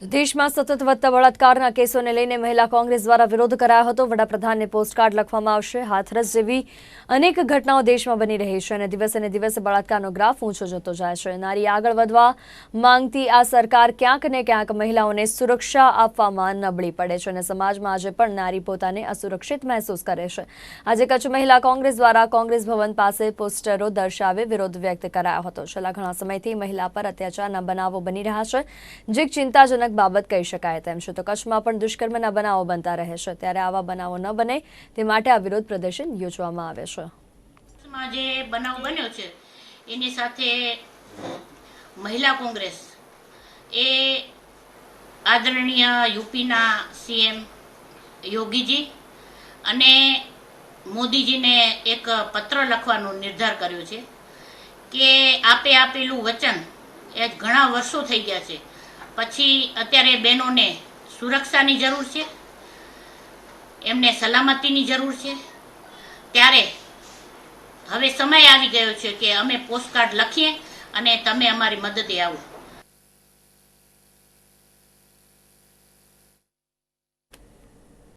દેશમાં સતત વધતા બળાત્કારના કેસોને લઈને મહિલા કોંગ્રેસ દ્વારા વિરોધ કરાયો હતો। વડાપ્રધાનને પોસ્ટકાર્ડ લખવામાં આવશે। હાથરસ જેવી અનેક ઘટનાઓ દેશમાં બની રહી છે અને દિવસે ને દિવસે બળાત્કારનો ગ્રાફ ઊંચો જતો જાય છે। નારી આગળ વધવા માંગતી આ સરકાર ક્યાંક ને ક્યાંક મહિલાઓને સુરક્ષા આપવામાં નબળી પડે છે અને સમાજમાં આજે પણ નારી પોતાને અસુરક્ષિત મહેસૂસ કરે છે। આજે કચ્છ મહિલા કોંગ્રેસ દ્વારા કોંગ્રેસ ભવન પાસે પોસ્ટરો દર્શાવી વિરોધ વ્યક્ત કરાયો હતો। છેલ્લા ઘણા સમયથી મહિલા પર અત્યાચારના બનાવો બની રહ્યા છે, જે ચિંતાજનક બાબત કહી શકાય તેમ છે। તો કચ્છમાં પણ દુષ્કર્મના બનાવો બનતા રહે છે, ત્યારે આવા બનાવો ન બને તે માટે આ વિરોધ પ્રદર્શન યોજવામાં આવે છે। કચ્છમાં જે બનાવ બન્યો છે એની સાથે મહિલા કોંગ્રેસ એ આદરણીય યુપીના સીએમ યોગીજી અને મોદીજીને એક પત્ર લખવાનો નિર્ધાર કર્યો છે કે આપે આપેલું વચન એ ઘણા વર્ષો થઈ ગયા છે, પછી અત્યારે બહેનોને સુરક્ષાની જરૂર છે, એમને સલામતીની જરૂર છે, ત્યારે હવે સમય આવી ગયો છે કે અમે પોસ્ટકાર્ડ લખીએ અને તમે અમારી મદદે આવો।